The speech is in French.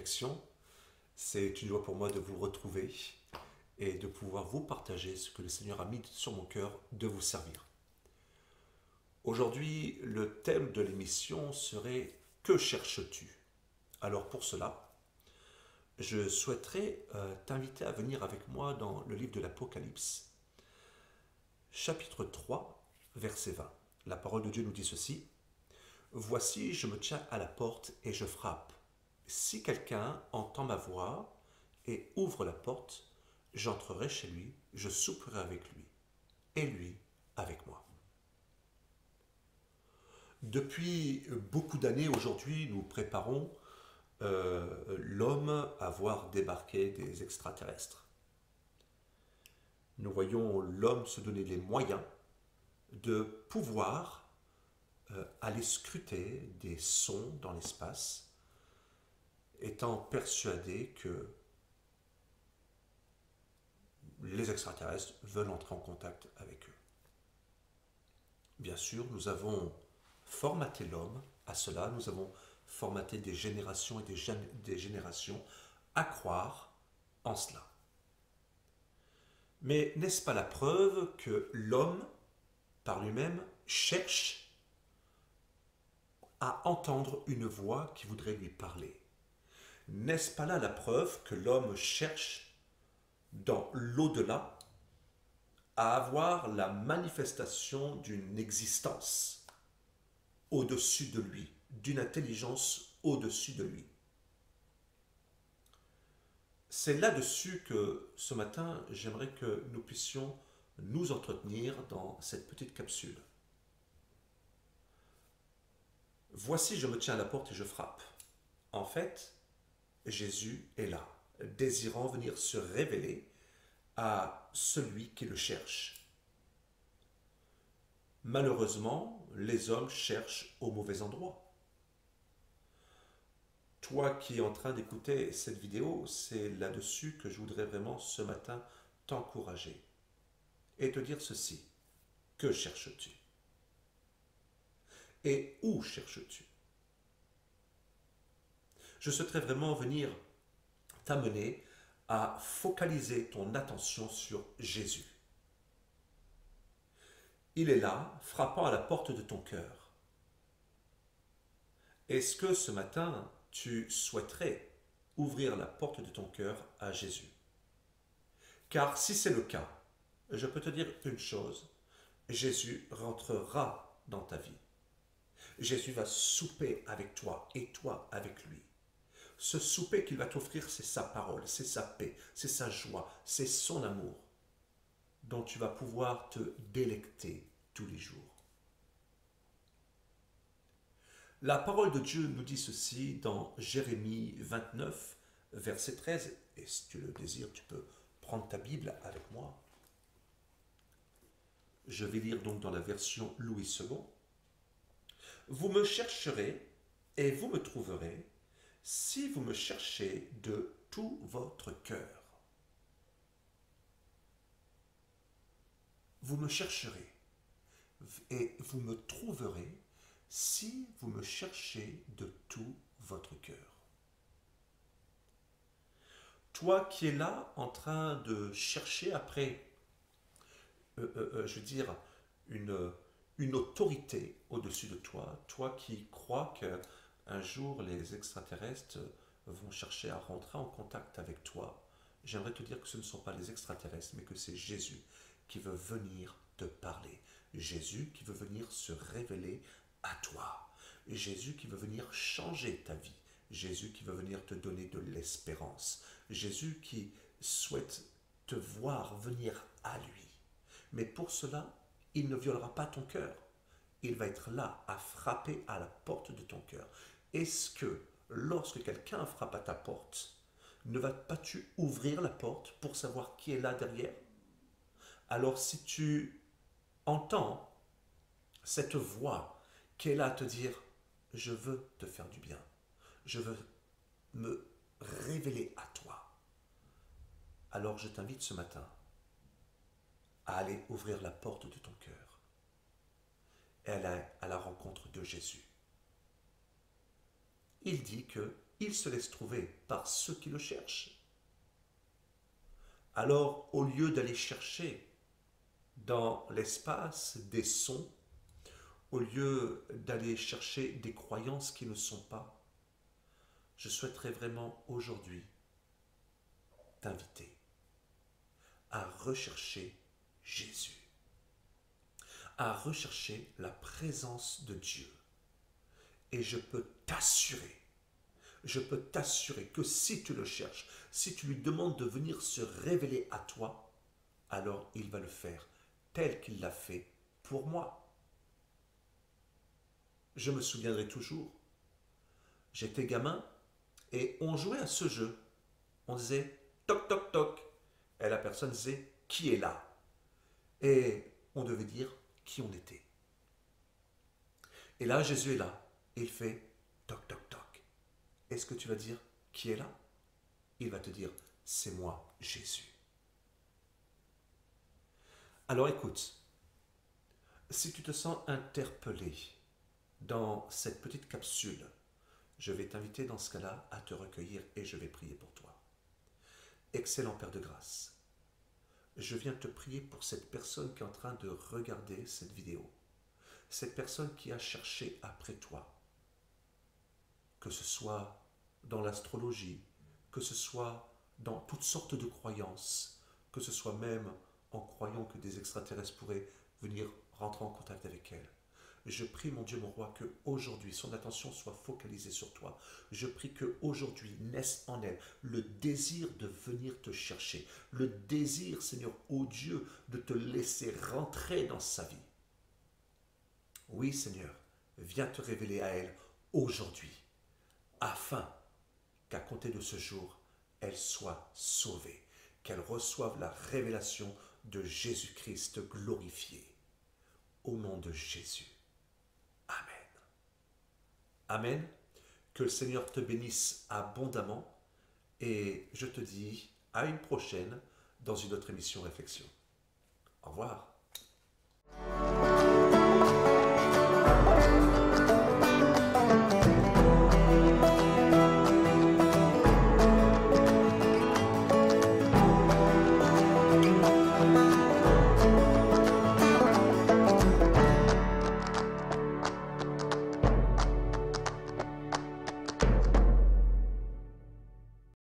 connexion. C'est une joie pour moi de vous retrouver et de pouvoir vous partager ce que le Seigneur a mis sur mon cœur de vous servir. Aujourd'hui, le thème de l'émission serait « Que cherches-tu » Alors pour cela, je souhaiterais t'inviter à venir avec moi dans le livre de l'Apocalypse, chapitre 3, verset 20. La parole de Dieu nous dit ceci. « Voici, je me tiens à la porte et je frappe. Si quelqu'un entend ma voix et ouvre la porte, j'entrerai chez lui, je souperai avec lui, et lui avec moi. » Depuis beaucoup d'années aujourd'hui, nous préparons l'homme à voir débarquer des extraterrestres. Nous voyons l'homme se donner les moyens de pouvoir aller scruter des sons dans l'espace, étant persuadé que les extraterrestres veulent entrer en contact avec eux. Bien sûr, nous avons formaté l'homme à cela, nous avons formaté des générations et des générations à croire en cela. Mais n'est-ce pas la preuve que l'homme, par lui-même, cherche à entendre une voix qui voudrait lui parler? N'est-ce pas là la preuve que l'homme cherche dans l'au-delà à avoir la manifestation d'une existence au-dessus de lui, d'une intelligence au-dessus de lui? C'est là-dessus que ce matin, j'aimerais que nous puissions nous entretenir dans cette petite capsule. Voici, je me tiens à la porte et je frappe. En fait, Jésus est là, désirant venir se révéler à celui qui le cherche. Malheureusement, les hommes cherchent au mauvais endroit. Toi qui es en train d'écouter cette vidéo, c'est là-dessus que je voudrais vraiment ce matin t'encourager et te dire ceci. Que cherches-tu? Et où cherches-tu? Je souhaiterais vraiment venir t'amener à focaliser ton attention sur Jésus. Il est là, frappant à la porte de ton cœur. Est-ce que ce matin, tu souhaiterais ouvrir la porte de ton cœur à Jésus? Car si c'est le cas, je peux te dire une chose, Jésus rentrera dans ta vie. Jésus va souper avec toi et toi avec lui. Ce souper qu'il va t'offrir, c'est sa parole, c'est sa paix, c'est sa joie, c'est son amour dont tu vas pouvoir te délecter tous les jours. La parole de Dieu nous dit ceci dans Jérémie 29, verset 13, et si tu le désires, tu peux prendre ta Bible avec moi. Je vais lire donc dans la version Louis II. Vous me chercherez et vous me trouverez si vous me cherchez de tout votre cœur. Vous me chercherez et vous me trouverez si vous me cherchez de tout votre cœur. Toi qui es là en train de chercher après, je veux dire, une autorité au-dessus de toi, toi qui crois qu'un jour les extraterrestres vont chercher à rentrer en contact avec toi, j'aimerais te dire que ce ne sont pas les extraterrestres, mais que c'est Jésus qui veut venir te parler. Jésus qui veut venir se révéler à toi. Jésus qui veut venir changer ta vie. Jésus qui veut venir te donner de l'espérance. Jésus qui souhaite te voir venir à lui. Mais pour cela, il ne violera pas ton cœur. Il va être là à frapper à la porte de ton cœur. Est-ce que lorsque quelqu'un frappe à ta porte, ne vas-tu ouvrir la porte pour savoir qui est là derrière? Alors si tu entends cette voix qui est là à te dire « Je veux te faire du bien, je veux me révéler à toi », alors je t'invite ce matin à aller ouvrir la porte de ton cœur et aller à la rencontre de Jésus. Il dit que il se laisse trouver par ceux qui le cherchent. Alors, au lieu d'aller chercher dans l'espace des sons, au lieu d'aller chercher des croyances qui ne sont pas, je souhaiterais vraiment aujourd'hui t'inviter à rechercher Jésus, à rechercher la présence de Dieu. Et je peux t'assurer que si tu le cherches, si tu lui demandes de venir se révéler à toi, alors il va le faire tel qu'il l'a fait pour moi. Je me souviendrai toujours, j'étais gamin et on jouait à ce jeu. On disait toc toc toc et la personne disait qui est là et on devait dire qui on était. Et là Jésus est là et il fait toc toc toc. Est-ce que tu vas dire qui est là? Il va te dire c'est moi Jésus. Alors écoute, si tu te sens interpellé dans cette petite capsule, je vais t'inviter dans ce cas-là à te recueillir et je vais prier pour toi. Excellent Père de grâce, je viens te prier pour cette personne qui est en train de regarder cette vidéo, cette personne qui a cherché après toi, que ce soit dans l'astrologie, que ce soit dans toutes sortes de croyances, que ce soit même en croyant que des extraterrestres pourraient venir rentrer en contact avec elle. Je prie, mon Dieu, mon roi, que aujourd'hui son attention soit focalisée sur toi. Je prie que aujourd'hui naisse en elle le désir de venir te chercher, le désir, Seigneur, ô Dieu, de te laisser rentrer dans sa vie. Oui, Seigneur, viens te révéler à elle aujourd'hui, afin qu'à compter de ce jour, elle soit sauvée, qu'elle reçoive la révélation de Jésus-Christ glorifié. Au nom de Jésus. Amen. Amen. Que le Seigneur te bénisse abondamment et je te dis à une prochaine dans une autre émission Réflexion. Au revoir.